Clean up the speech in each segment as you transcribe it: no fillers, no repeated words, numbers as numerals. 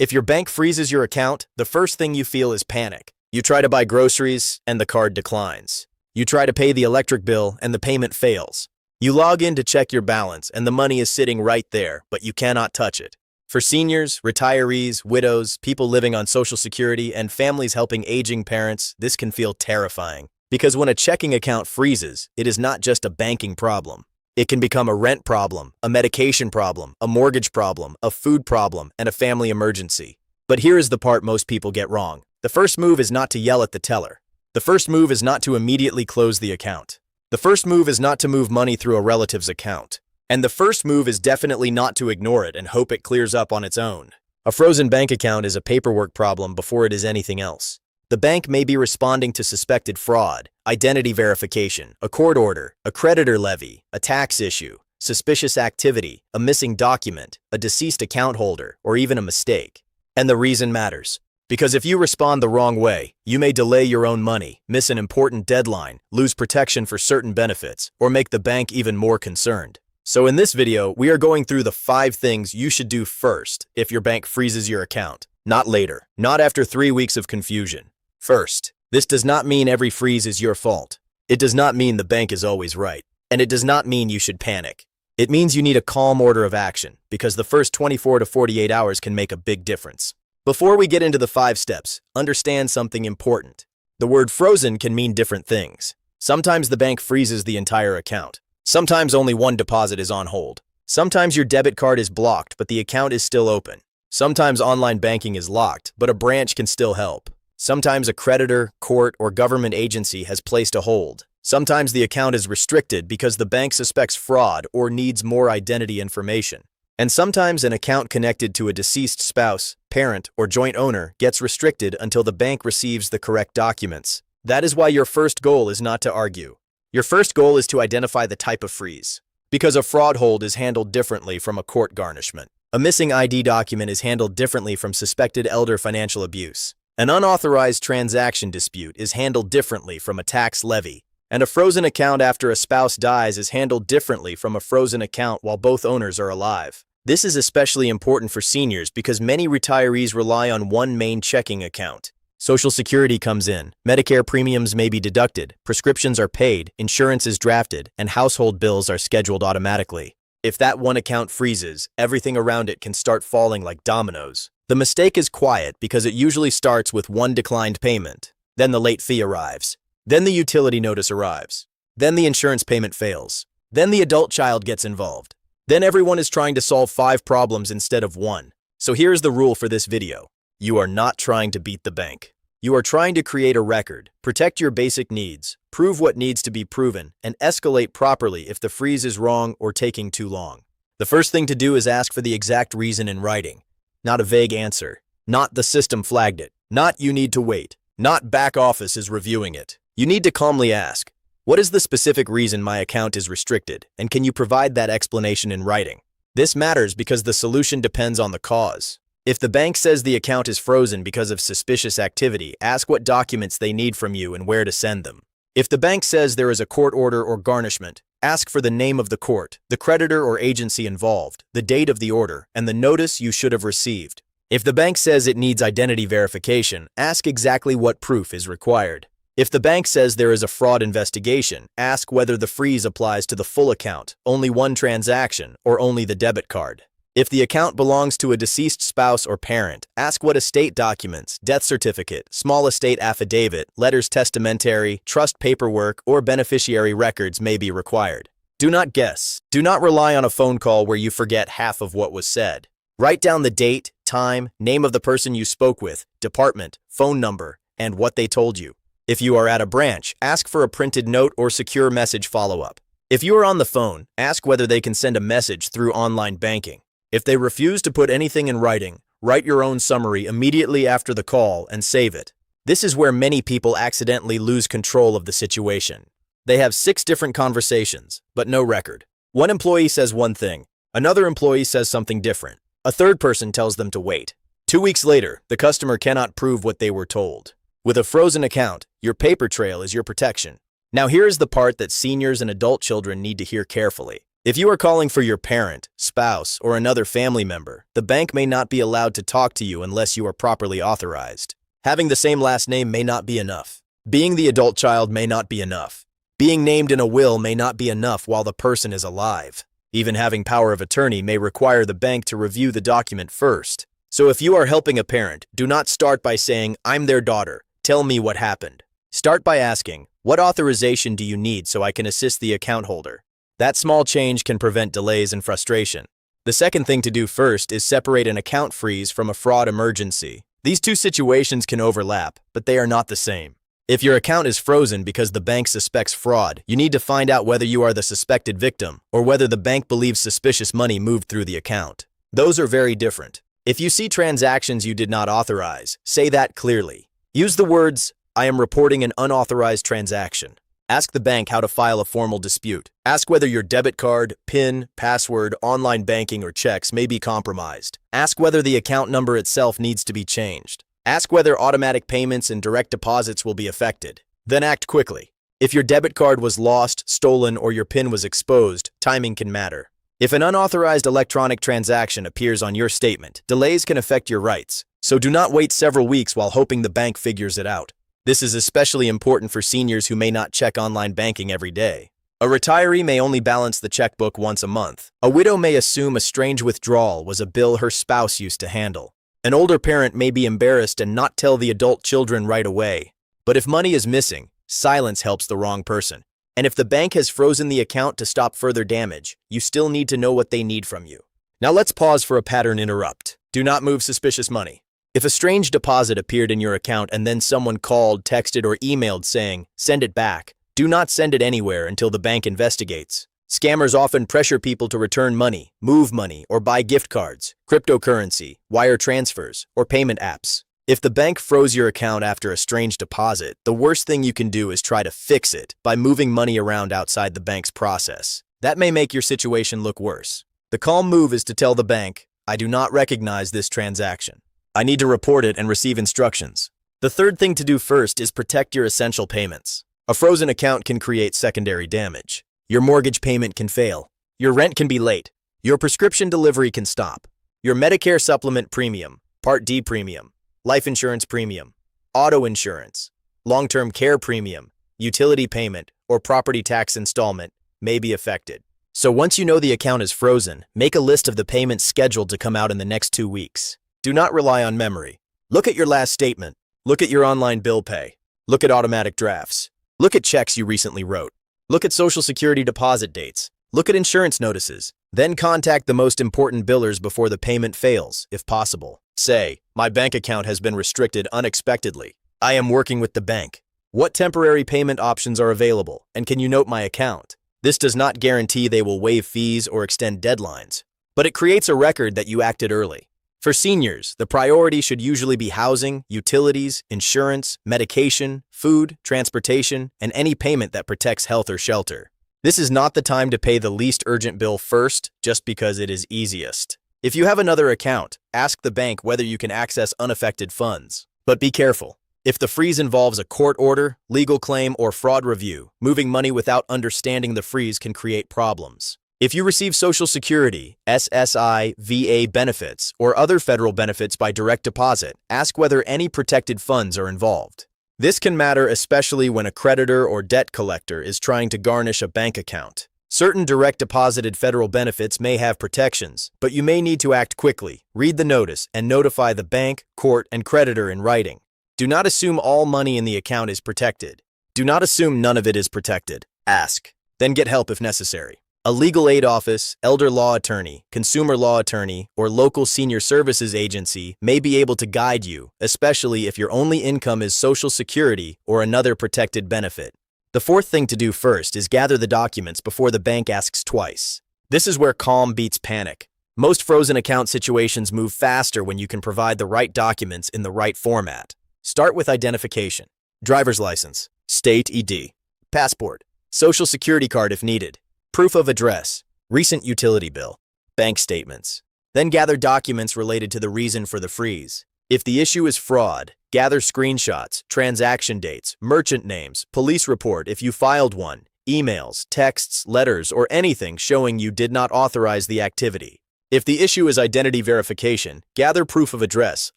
If your bank freezes your account, the first thing you feel is panic. You try to buy groceries, and the card declines. You try to pay the electric bill, and the payment fails. You log in to check your balance, and the money is sitting right there, but you cannot touch it. For seniors, retirees, widows, people living on Social Security, and families helping aging parents, this can feel terrifying. Because when a checking account freezes, it is not just a banking problem. It can become a rent problem, a medication problem, a mortgage problem, a food problem, and a family emergency. But here is the part most people get wrong. The first move is not to yell at the teller. The first move is not to immediately close the account. The first move is not to move money through a relative's account. And the first move is definitely not to ignore it and hope it clears up on its own. A frozen bank account is a paperwork problem before it is anything else. The bank may be responding to suspected fraud, identity verification, a court order, a creditor levy, a tax issue, suspicious activity, a missing document, a deceased account holder, or even a mistake. And the reason matters. Because if you respond the wrong way, you may delay your own money, miss an important deadline, lose protection for certain benefits, or make the bank even more concerned. So in this video, we are going through the 5 things you should do first if your bank freezes your account. Not later, not after 3 weeks of confusion. First, this does not mean every freeze is your fault. It does not mean the bank is always right. And it does not mean you should panic. It means you need a calm order of action, because the first 24 to 48 hours can make a big difference. Before we get into the 5 steps, understand something important. The word frozen can mean different things. Sometimes the bank freezes the entire account. Sometimes only one deposit is on hold. Sometimes your debit card is blocked, but the account is still open. Sometimes online banking is locked, but a branch can still help. Sometimes a creditor, court, or government agency has placed a hold. Sometimes the account is restricted because the bank suspects fraud or needs more identity information. And sometimes an account connected to a deceased spouse, parent, or joint owner gets restricted until the bank receives the correct documents. That is why your first goal is not to argue. Your first goal is to identify the type of freeze. Because a fraud hold is handled differently from a court garnishment. A missing ID document is handled differently from suspected elder financial abuse. An unauthorized transaction dispute is handled differently from a tax levy. And a frozen account after a spouse dies is handled differently from a frozen account while both owners are alive. This is especially important for seniors because many retirees rely on one main checking account. Social Security comes in, Medicare premiums may be deducted, prescriptions are paid, insurance is drafted, and household bills are scheduled automatically. If that one account freezes, everything around it can start falling like dominoes. The mistake is quiet because it usually starts with one declined payment. Then the late fee arrives. Then the utility notice arrives. Then the insurance payment fails. Then the adult child gets involved. Then everyone is trying to solve 5 problems instead of 1. So here's the rule for this video. You are not trying to beat the bank. You are trying to create a record, protect your basic needs, prove what needs to be proven, and escalate properly if the freeze is wrong or taking too long. The first thing to do is ask for the exact reason in writing. Not a vague answer. Not the system flagged it. Not you need to wait. Not back office is reviewing it. You need to calmly ask, what is the specific reason my account is restricted, and can you provide that explanation in writing? This matters because the solution depends on the cause. If the bank says the account is frozen because of suspicious activity, ask what documents they need from you and where to send them. If the bank says there is a court order or garnishment, ask for the name of the court, the creditor or agency involved, the date of the order, and the notice you should have received. If the bank says it needs identity verification, ask exactly what proof is required. If the bank says there is a fraud investigation, ask whether the freeze applies to the full account, only one transaction, or only the debit card. If the account belongs to a deceased spouse or parent, ask what estate documents, death certificate, small estate affidavit, letters testamentary, trust paperwork, or beneficiary records may be required. Do not guess. Do not rely on a phone call where you forget half of what was said. Write down the date, time, name of the person you spoke with, department, phone number, and what they told you. If you are at a branch, ask for a printed note or secure message follow-up. If you are on the phone, ask whether they can send a message through online banking. If they refuse to put anything in writing, write your own summary immediately after the call and save it. This is where many people accidentally lose control of the situation. They have 6 different conversations, but no record. One employee says one thing, another employee says something different. A third person tells them to wait. 2 weeks later, the customer cannot prove what they were told. With a frozen account, your paper trail is your protection. Now here is the part that seniors and adult children need to hear carefully. If you are calling for your parent, spouse, or another family member, the bank may not be allowed to talk to you unless you are properly authorized. Having the same last name may not be enough. Being the adult child may not be enough. Being named in a will may not be enough while the person is alive. Even having power of attorney may require the bank to review the document first. So if you are helping a parent, do not start by saying, "I'm their daughter. Tell me what happened." Start by asking, "What authorization do you need so I can assist the account holder?" That small change can prevent delays and frustration. The second thing to do first is separate an account freeze from a fraud emergency. These two situations can overlap, but they are not the same. If your account is frozen because the bank suspects fraud, you need to find out whether you are the suspected victim or whether the bank believes suspicious money moved through the account. Those are very different. If you see transactions you did not authorize, say that clearly. Use the words, "I am reporting an unauthorized transaction." Ask the bank how to file a formal dispute. Ask whether your debit card, PIN, password, online banking, or checks may be compromised. Ask whether the account number itself needs to be changed. Ask whether automatic payments and direct deposits will be affected. Then act quickly. If your debit card was lost, stolen, or your PIN was exposed, timing can matter. If an unauthorized electronic transaction appears on your statement, delays can affect your rights. So do not wait several weeks while hoping the bank figures it out. This is especially important for seniors who may not check online banking every day. A retiree may only balance the checkbook once a month. A widow may assume a strange withdrawal was a bill her spouse used to handle. An older parent may be embarrassed and not tell the adult children right away. But if money is missing, silence helps the wrong person. And if the bank has frozen the account to stop further damage, you still need to know what they need from you. Now let's pause for a pattern interrupt. Do not move suspicious money. If a strange deposit appeared in your account and then someone called, texted, or emailed saying, "Send it back," do not send it anywhere until the bank investigates. Scammers often pressure people to return money, move money, or buy gift cards, cryptocurrency, wire transfers, or payment apps. If the bank froze your account after a strange deposit, the worst thing you can do is try to fix it by moving money around outside the bank's process. That may make your situation look worse. The calm move is to tell the bank, "I do not recognize this transaction. I need to report it and receive instructions." The third thing to do first is protect your essential payments. A frozen account can create secondary damage. Your mortgage payment can fail. Your rent can be late. Your prescription delivery can stop. Your Medicare supplement premium, Part D premium, life insurance premium, auto insurance, long-term care premium, utility payment, or property tax installment may be affected. So once you know the account is frozen, make a list of the payments scheduled to come out in the next 2 weeks. Do not rely on memory. Look at your last statement. Look at your online bill pay. Look at automatic drafts. Look at checks you recently wrote. Look at Social Security deposit dates. Look at insurance notices. Then contact the most important billers before the payment fails, if possible. Say, "My bank account has been restricted unexpectedly. I am working with the bank. What temporary payment options are available, and can you note my account?" This does not guarantee they will waive fees or extend deadlines, but it creates a record that you acted early. For seniors, the priority should usually be housing, utilities, insurance, medication, food, transportation, and any payment that protects health or shelter. This is not the time to pay the least urgent bill first, just because it is easiest. If you have another account, ask the bank whether you can access unaffected funds. But be careful. If the freeze involves a court order, legal claim, or fraud review, moving money without understanding the freeze can create problems. If you receive Social Security, SSI, VA benefits, or other federal benefits by direct deposit, ask whether any protected funds are involved. This can matter especially when a creditor or debt collector is trying to garnish a bank account. Certain direct deposited federal benefits may have protections, but you may need to act quickly, read the notice, and notify the bank, court, and creditor in writing. Do not assume all money in the account is protected. Do not assume none of it is protected. Ask. Then get help if necessary. A legal aid office, elder law attorney, consumer law attorney, or local senior services agency may be able to guide you, especially if your only income is Social Security or another protected benefit. The fourth thing to do first is gather the documents before the bank asks twice. This is where calm beats panic. Most frozen account situations move faster when you can provide the right documents in the right format. Start with identification, driver's license, state ID, passport, Social Security card if needed, proof of address, recent utility bill, bank statements. Then gather documents related to the reason for the freeze. If the issue is fraud, gather screenshots, transaction dates, merchant names, police report if you filed one, emails, texts, letters, or anything showing you did not authorize the activity. If the issue is identity verification, gather proof of address,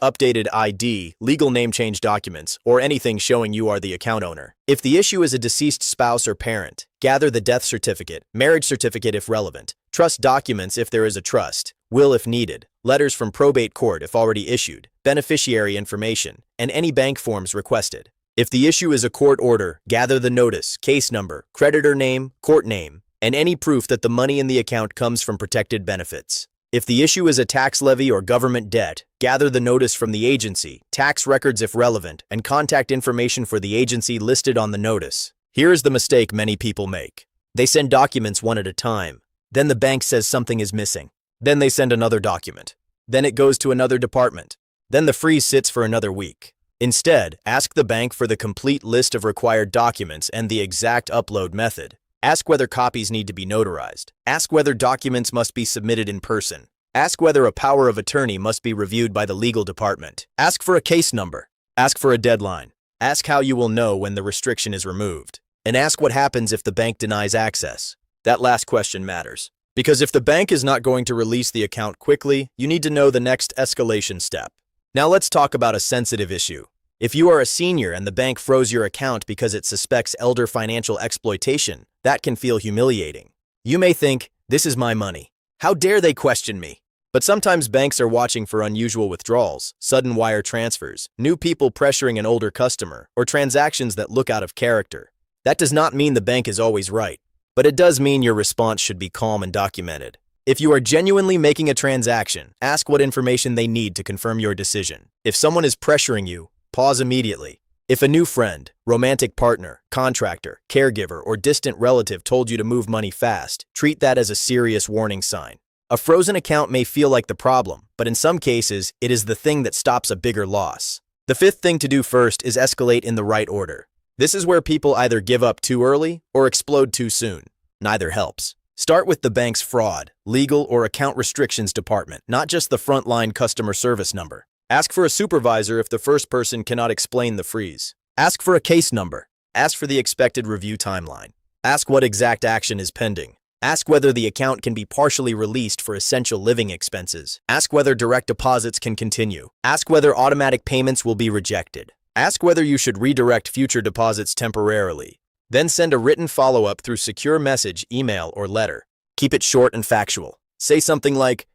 updated ID, legal name change documents, or anything showing you are the account owner. If the issue is a deceased spouse or parent, gather the death certificate, marriage certificate if relevant, trust documents if there is a trust, will if needed, letters from probate court if already issued, beneficiary information, and any bank forms requested. If the issue is a court order, gather the notice, case number, creditor name, court name, and any proof that the money in the account comes from protected benefits. If the issue is a tax levy or government debt, gather the notice from the agency, tax records if relevant, and contact information for the agency listed on the notice. Here is the mistake many people make. They send documents one at a time. Then the bank says something is missing. Then they send another document. Then it goes to another department. Then the freeze sits for another week. Instead, ask the bank for the complete list of required documents and the exact upload method. Ask whether copies need to be notarized. Ask whether documents must be submitted in person. Ask whether a power of attorney must be reviewed by the legal department. Ask for a case number. Ask for a deadline. Ask how you will know when the restriction is removed. And ask what happens if the bank denies access. That last question matters. Because if the bank is not going to release the account quickly, you need to know the next escalation step. Now let's talk about a sensitive issue. If you are a senior and the bank froze your account because it suspects elder financial exploitation, that can feel humiliating. You may think, this is my money. How dare they question me? But sometimes banks are watching for unusual withdrawals, sudden wire transfers, new people pressuring an older customer, or transactions that look out of character. That does not mean the bank is always right, but it does mean your response should be calm and documented. If you are genuinely making a transaction, ask what information they need to confirm your decision. If someone is pressuring you, pause immediately. If a new friend, romantic partner, contractor, caregiver, or distant relative told you to move money fast, treat that as a serious warning sign. A frozen account may feel like the problem, but in some cases, it is the thing that stops a bigger loss. The fifth thing to do first is escalate in the right order. This is where people either give up too early or explode too soon. Neither helps. Start with the bank's fraud, legal, or account restrictions department, not just the frontline customer service number. Ask for a supervisor if the first person cannot explain the freeze. Ask for a case number. Ask for the expected review timeline. Ask what exact action is pending. Ask whether the account can be partially released for essential living expenses. Ask whether direct deposits can continue. Ask whether automatic payments will be rejected. Ask whether you should redirect future deposits temporarily. Then send a written follow-up through secure message, email, or letter. Keep it short and factual. Say something like,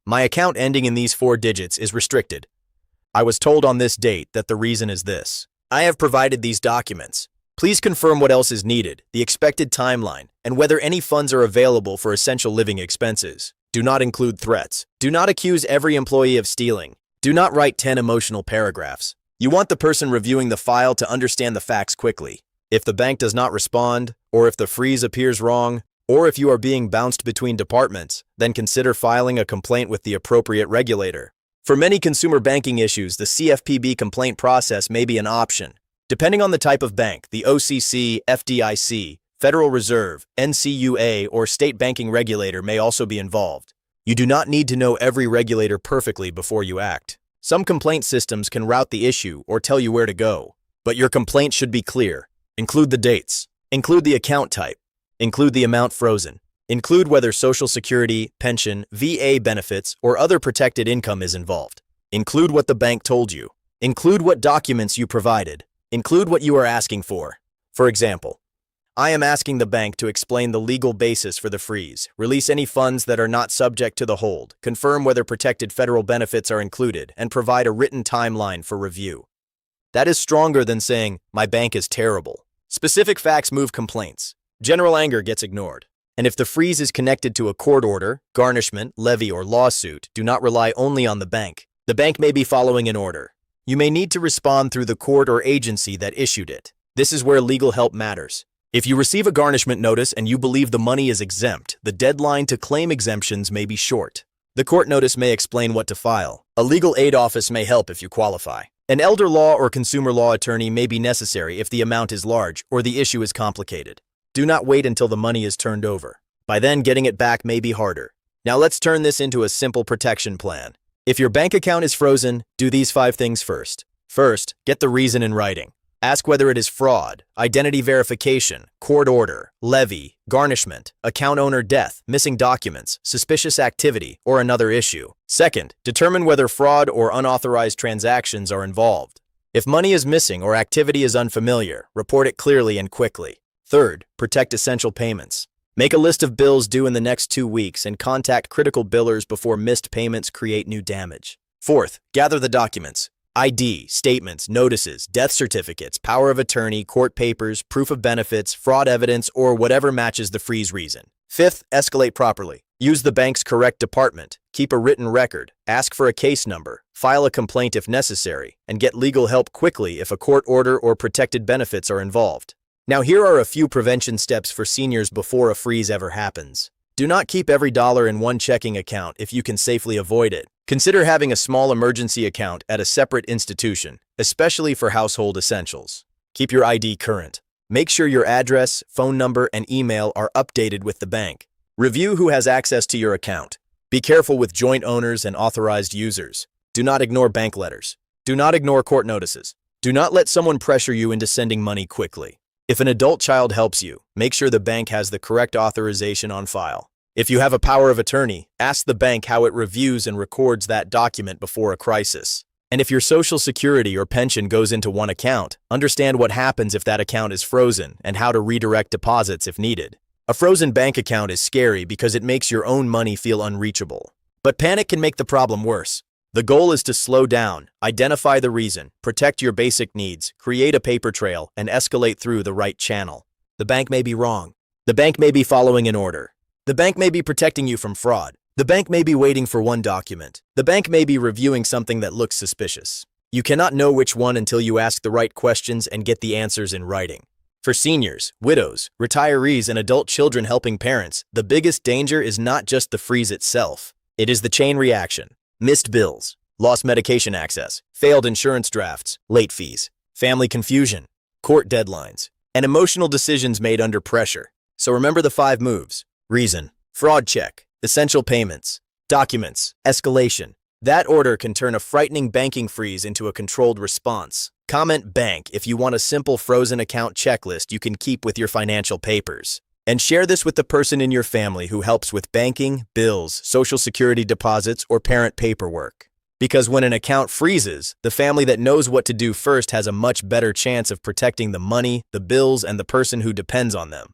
"My account ending in these 4 digits is restricted. I was told on this date that the reason is this. I have provided these documents. Please confirm what else is needed, the expected timeline, and whether any funds are available for essential living expenses. Do not include threats. Do not accuse every employee of stealing. Do not write 10 emotional paragraphs. You want the person reviewing the file to understand the facts quickly. If the bank does not respond, or if the freeze appears wrong, or if you are being bounced between departments, then consider filing a complaint with the appropriate regulator. For many consumer banking issues, the CFPB complaint process may be an option. Depending on the type of bank, the OCC, FDIC, Federal Reserve, NCUA, or state banking regulator may also be involved. You do not need to know every regulator perfectly before you act. Some complaint systems can route the issue or tell you where to go, but your complaint should be clear. Include the dates. Include the account type. Include the amount frozen. Include whether Social Security, pension, VA benefits, or other protected income is involved. Include what the bank told you. Include what documents you provided. Include what you are asking for. For example, I am asking the bank to explain the legal basis for the freeze, release any funds that are not subject to the hold, confirm whether protected federal benefits are included, and provide a written timeline for review. That is stronger than saying, "My bank is terrible." Specific facts move complaints. General anger gets ignored. And if the freeze is connected to a court order, garnishment, levy, or lawsuit, do not rely only on the bank. The bank may be following an order. You may need to respond through the court or agency that issued it. This is where legal help matters. If you receive a garnishment notice and you believe the money is exempt, the deadline to claim exemptions may be short. The court notice may explain what to file. A legal aid office may help if you qualify. An elder law or consumer law attorney may be necessary if the amount is large or the issue is complicated. Do not wait until the money is turned over. By then, getting it back may be harder. Now let's turn this into a simple protection plan. If your bank account is frozen, do these 5 things first. First, get the reason in writing. Ask whether it is fraud, identity verification, court order, levy, garnishment, account owner death, missing documents, suspicious activity, or another issue. Second, determine whether fraud or unauthorized transactions are involved. If money is missing or activity is unfamiliar, report it clearly and quickly. Third, protect essential payments. Make a list of bills due in the next 2 weeks and contact critical billers before missed payments create new damage. Fourth, gather the documents. ID, statements, notices, death certificates, power of attorney, court papers, proof of benefits, fraud evidence, or whatever matches the freeze reason. Fifth, escalate properly. Use the bank's correct department, keep a written record, ask for a case number, file a complaint if necessary, and get legal help quickly if a court order or protected benefits are involved. Now here are a few prevention steps for seniors before a freeze ever happens. Do not keep every dollar in one checking account if you can safely avoid it. Consider having a small emergency account at a separate institution, especially for household essentials. Keep your ID current. Make sure your address, phone number, and email are updated with the bank. Review who has access to your account. Be careful with joint owners and authorized users. Do not ignore bank letters. Do not ignore court notices. Do not let someone pressure you into sending money quickly. If an adult child helps you, make sure the bank has the correct authorization on file. If you have a power of attorney, ask the bank how it reviews and records that document before a crisis. And if your Social Security or pension goes into one account, understand what happens if that account is frozen and how to redirect deposits if needed. A frozen bank account is scary because it makes your own money feel unreachable. But panic can make the problem worse. The goal is to slow down, identify the reason, protect your basic needs, create a paper trail, and escalate through the right channel. The bank may be wrong. The bank may be following an order. The bank may be protecting you from fraud. The bank may be waiting for one document. The bank may be reviewing something that looks suspicious. You cannot know which one until you ask the right questions and get the answers in writing. For seniors, widows, retirees, and adult children helping parents, the biggest danger is not just the freeze itself. It is the chain reaction. Missed bills, lost medication access, failed insurance drafts, late fees, family confusion, court deadlines, and emotional decisions made under pressure. So remember the 5 moves. Reason, fraud check, essential payments, documents, escalation. That order can turn a frightening banking freeze into a controlled response. Comment bank if you want a simple frozen account checklist you can keep with your financial papers. And share this with the person in your family who helps with banking, bills, Social Security deposits, or parent paperwork. Because when an account freezes, the family that knows what to do first has a much better chance of protecting the money, the bills, and the person who depends on them.